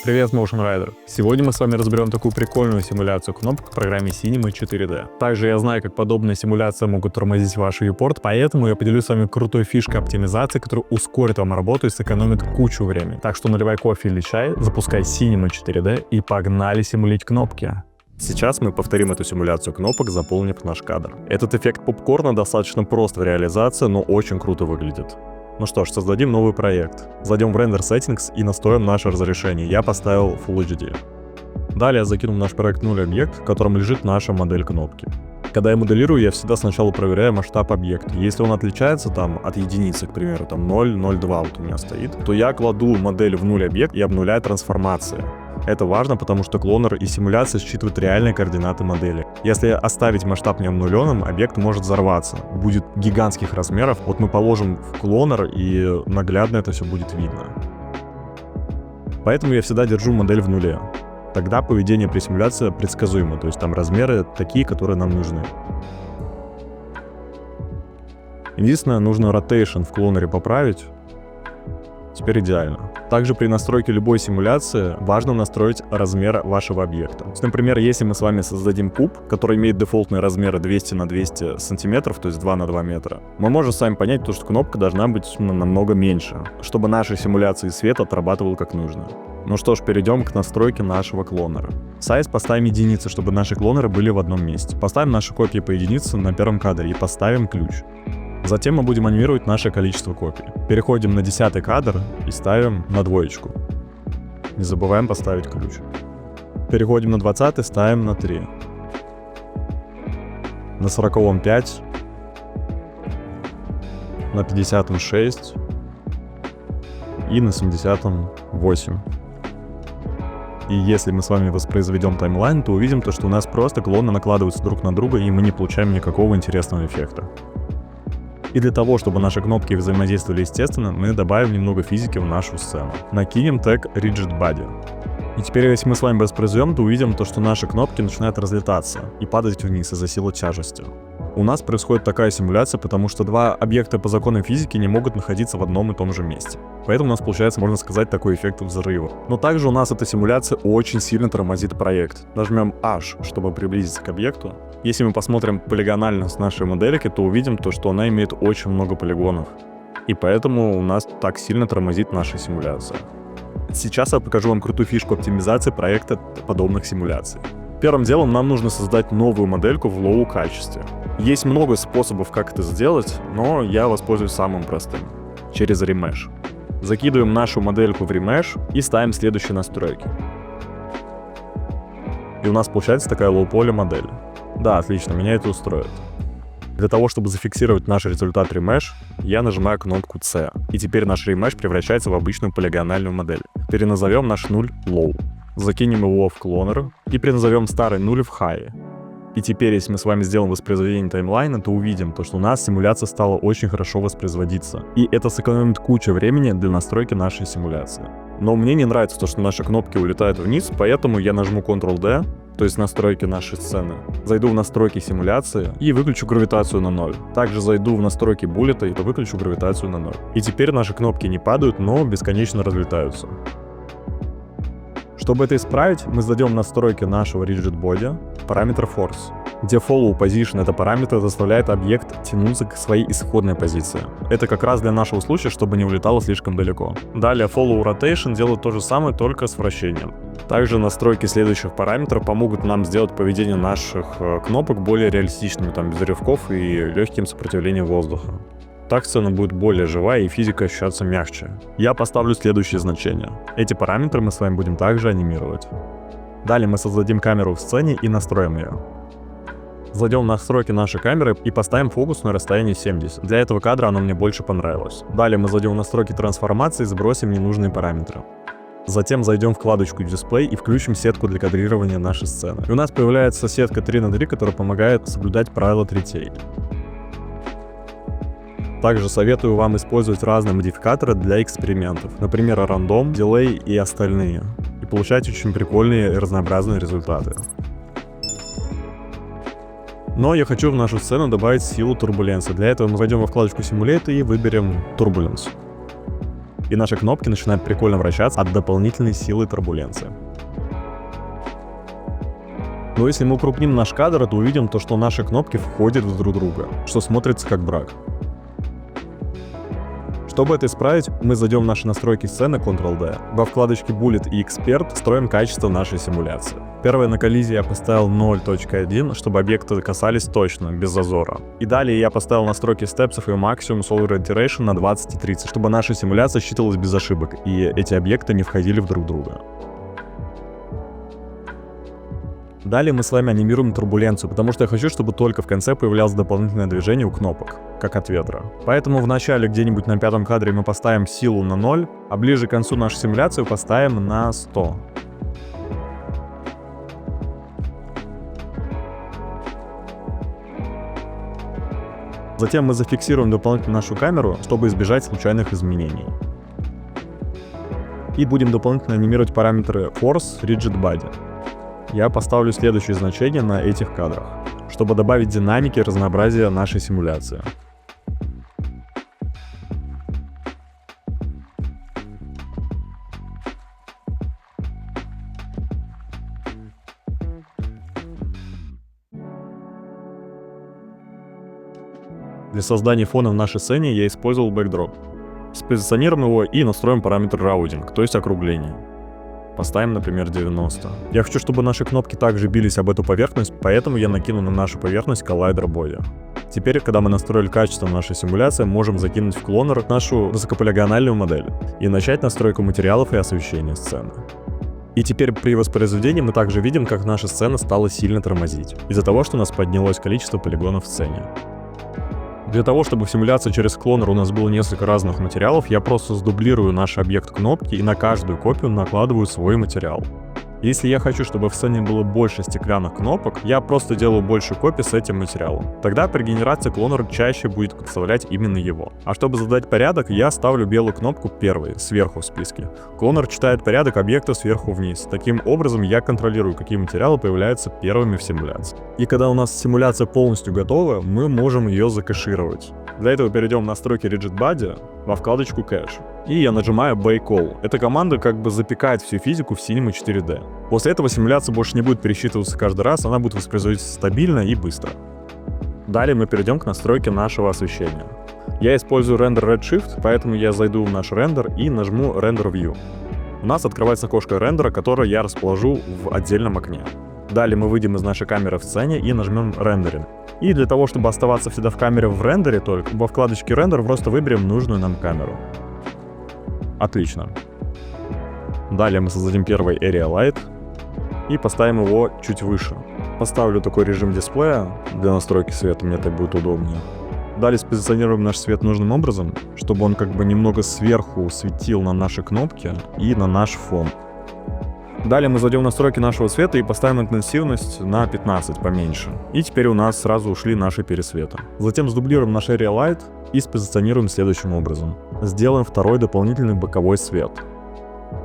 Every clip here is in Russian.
Привет, Motion Rider! Сегодня мы с вами разберем такую прикольную симуляцию кнопок в программе Cinema 4D. Также я знаю, как подобные симуляции могут тормозить ваш viewport, поэтому я поделюсь с вами крутой фишкой оптимизации, которая ускорит вам работу и сэкономит кучу времени. Так что наливай кофе или чай, запускай Cinema 4D и погнали симулить кнопки. Сейчас мы повторим эту симуляцию кнопок, заполнив наш кадр. Этот эффект попкорна достаточно прост в реализации, но очень круто выглядит. Ну что ж, создадим новый проект. Зайдем в Render Settings и настроим наше разрешение. Я поставил Full HD. Далее закину в наш проект 0 объект, в котором лежит наша модель кнопки. Когда я моделирую, я всегда сначала проверяю масштаб объекта. Если он отличается там от единицы, к примеру, там 0,02 вот у меня стоит, то я кладу модель в 0 объект и обнуляю трансформации. Это важно, потому что клонер и симуляция считывают реальные координаты модели. Если оставить масштаб не обнуленным, объект может взорваться, будет гигантских размеров. Вот мы положим в клонер, и наглядно это все будет видно. Поэтому я всегда держу модель в нуле. Тогда поведение при симуляции предсказуемо, то есть там размеры такие, которые нам нужны. Единственное, нужно rotation в клонере поправить. Теперь идеально. Также при настройке любой симуляции важно настроить размер вашего объекта. То есть, например, если мы с вами создадим куб, который имеет дефолтные размеры 200 на 200 сантиметров, то есть 2 на 2 метра, мы можем сами понять, что кнопка должна быть намного меньше, чтобы наша симуляция света отрабатывала как нужно. Ну что ж, перейдем к настройке нашего клонера. Size поставим единицы, чтобы наши клонеры были в одном месте. Поставим наши копии по единице на первом кадре и поставим ключ. Затем мы будем анимировать наше количество копий. Переходим на 10 кадр и ставим на двоечку. Не забываем поставить ключ. Переходим на 20, ставим на 3. На 40 5. На 50 6. И на 70 8. И если мы с вами воспроизведем таймлайн, то увидим то, что у нас просто клоны накладываются друг на друга, и мы не получаем никакого интересного эффекта. И для того, чтобы наши кнопки взаимодействовали естественно, мы добавим немного физики в нашу сцену. Накинем тег Rigid Body. И теперь, если мы с вами воспроизведем, то увидим то, что наши кнопки начинают разлетаться и падать вниз из-за силы тяжести. У нас происходит такая симуляция, потому что два объекта по законам физики не могут находиться в одном и том же месте. Поэтому у нас получается, можно сказать, такой эффект взрыва. Но также у нас эта симуляция очень сильно тормозит проект. Нажмем H, чтобы приблизиться к объекту. Если мы посмотрим полигонально с нашей модельки, то увидим то, что она имеет очень много полигонов. И поэтому у нас так сильно тормозит наша симуляция. Сейчас я покажу вам крутую фишку оптимизации проекта подобных симуляций. Первым делом нам нужно создать новую модельку в лоу качестве. Есть много способов, как это сделать, но я воспользуюсь самым простым — через Remesh. Закидываем нашу модельку в Remesh и ставим следующие настройки. И у нас получается такая low-poly модель. Да, отлично, меня это устроит. Для того, чтобы зафиксировать наш результат Remesh, я нажимаю кнопку C. И теперь наш Remesh превращается в обычную полигональную модель. Переназовем наш нуль Low. Закинем его в клонер и переназовем старый нуль в High. И теперь, если мы с вами сделаем воспроизведение таймлайна, то увидим, что у нас симуляция стала очень хорошо воспроизводиться. И это сэкономит кучу времени для настройки нашей симуляции. Но мне не нравится то, что наши кнопки улетают вниз, поэтому я нажму Ctrl-D, то есть настройки нашей сцены. Зайду в настройки симуляции и выключу гравитацию на 0. Также зайду в настройки буллета и выключу гравитацию на 0. И теперь наши кнопки не падают, но бесконечно разлетаются. Чтобы это исправить, мы зайдем в настройки нашего Rigid Body, параметр Force, где Follow Position — это параметр, заставляет объект тянуться к своей исходной позиции. Это как раз для нашего случая, чтобы не улетало слишком далеко. Далее Follow Rotation делает то же самое, только с вращением. Также настройки следующих параметров помогут нам сделать поведение наших кнопок более реалистичными, там без рывков и легким сопротивлением воздуха. Так сцена будет более живая и физика ощущаться мягче. Я поставлю следующие значения. Эти параметры мы с вами будем также анимировать. Далее мы создадим камеру в сцене и настроим ее. Зайдем в настройки нашей камеры и поставим фокус на расстоянии 70. Для этого кадра оно мне больше понравилось. Далее мы зайдем в настройки трансформации и сбросим ненужные параметры. Затем зайдем в вкладочку Display и включим сетку для кадрирования нашей сцены. И у нас появляется сетка 3 на 3, которая помогает соблюдать правила третей. Также советую вам использовать разные модификаторы для экспериментов, например, рандом, дилей и остальные, и получать очень прикольные и разнообразные результаты. Но я хочу в нашу сцену добавить силу турбуленции. Для этого мы зайдем во вкладочку Simulate и выберем Turbulence. и наши кнопки начинают прикольно вращаться от дополнительной силы турбуленции. Но если мы укрупним наш кадр, то увидим то, что наши кнопки входят в друг друга, что смотрится как брак. Чтобы это исправить, мы зайдем в наши настройки сцены Ctrl-D. Во вкладочке Bullet и Expert строим качество нашей симуляции. Первое на коллизии я поставил 0.1, чтобы объекты касались точно, без зазора. И далее я поставил настройки степсов и Maximum Solar Iteration на 20 и 30, чтобы наша симуляция считалась без ошибок, и эти объекты не входили в друг друга. Далее мы с вами анимируем турбуленцию, потому что я хочу, чтобы только в конце появлялось дополнительное движение у кнопок, как от ветра. Поэтому в начале где-нибудь на 5-м кадре мы поставим силу на 0, а ближе к концу нашу симуляцию поставим на 100. Затем мы зафиксируем дополнительно нашу камеру, чтобы избежать случайных изменений. И будем дополнительно анимировать параметры Force, Rigid Body. Я поставлю следующие значения на этих кадрах, чтобы добавить динамики и разнообразия нашей симуляции. Для создания фона в нашей сцене я использовал бэкдроп. Спозиционируем его и настроим параметр раудинг, то есть округление. Поставим, например, 90. Я хочу, чтобы наши кнопки также бились об эту поверхность, поэтому я накину на нашу поверхность коллайдер Body. Теперь, когда мы настроили качество нашей симуляции, можем закинуть в клонер нашу высокополигональную модель и начать настройку материалов и освещения сцены. И теперь при воспроизведении мы также видим, как наша сцена стала сильно тормозить, из-за того, что у нас поднялось количество полигонов в сцене. Для того, чтобы в симуляции через клонер у нас было несколько разных материалов, я просто сдублирую наш объект кнопки и на каждую копию накладываю свой материал. Если я хочу, чтобы в сцене было больше стеклянных кнопок, я просто делаю больше копий с этим материалом. Тогда при генерации клонер чаще будет подставлять именно его. А чтобы задать порядок, я ставлю белую кнопку первой, сверху в списке. Клонер читает порядок объекта сверху вниз. Таким образом я контролирую, какие материалы появляются первыми в симуляции. И когда у нас симуляция полностью готова, мы можем ее закэшировать. Для этого перейдем в настройки Rigid Body во вкладочку Cache. И я нажимаю Bake All. Эта команда как бы запекает всю физику в Cinema 4D. После этого симуляция больше не будет пересчитываться каждый раз, она будет воспроизводиться стабильно и быстро. Далее мы перейдем к настройке нашего освещения. Я использую рендер Redshift, поэтому я зайду в наш рендер и нажму Render View. У нас открывается окошко рендера, которое я расположу в отдельном окне. Далее мы выйдем из нашей камеры в сцене и нажмем Rendering. И для того, чтобы оставаться всегда в камере в рендере только, во вкладочке Render просто выберем нужную нам камеру. Отлично. Далее мы создадим первый Area Light и поставим его чуть выше. Поставлю такой режим дисплея для настройки света, мне так будет удобнее. Далее спозиционируем наш свет нужным образом, чтобы он как бы немного сверху светил на наши кнопки и на наш фон. Далее мы зайдем в настройки нашего света и поставим интенсивность на 15, поменьше. И теперь у нас сразу ушли наши пересветы. Затем сдублируем наш Area Light и спозиционируем следующим образом. Сделаем второй дополнительный боковой свет.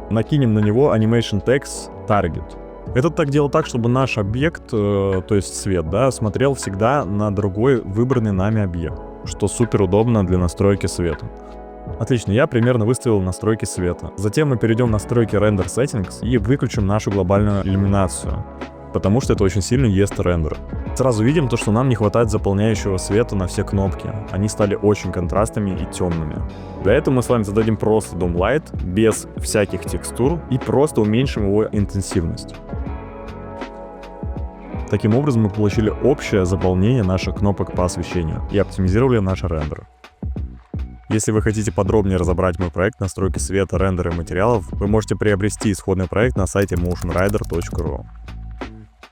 Накинем на него Animation Text Target. Это так делает так, чтобы наш объект, то есть свет, да, смотрел всегда на другой выбранный нами объект, что супер удобно для настройки света. Отлично, я примерно выставил настройки света. Затем мы перейдем в настройки Render Settings и выключим нашу глобальную иллюминацию, потому что это очень сильно ест рендер. Сразу видим то, что нам не хватает заполняющего света на все кнопки. Они стали очень контрастными и темными. Для этого мы с вами зададим просто Dim Light, без всяких текстур, и просто уменьшим его интенсивность. Таким образом мы получили общее заполнение наших кнопок по освещению и оптимизировали наш рендер. Если вы хотите подробнее разобрать мой проект настройки света, рендера и материалов, вы можете приобрести исходный проект на сайте motionrider.ru.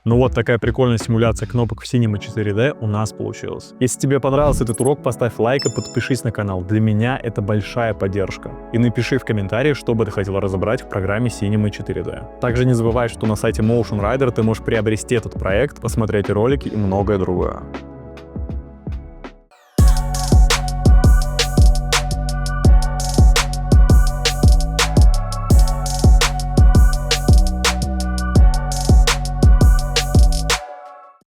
Ну вот такая прикольная симуляция кнопок в Cinema 4D у нас получилась. Если тебе понравился этот урок, поставь лайк и подпишись на канал. Для меня это большая поддержка. И напиши в комментариях, что бы ты хотел разобрать в программе Cinema 4D. Также не забывай, что на сайте Motion Rider ты можешь приобрести этот проект, посмотреть ролики и многое другое.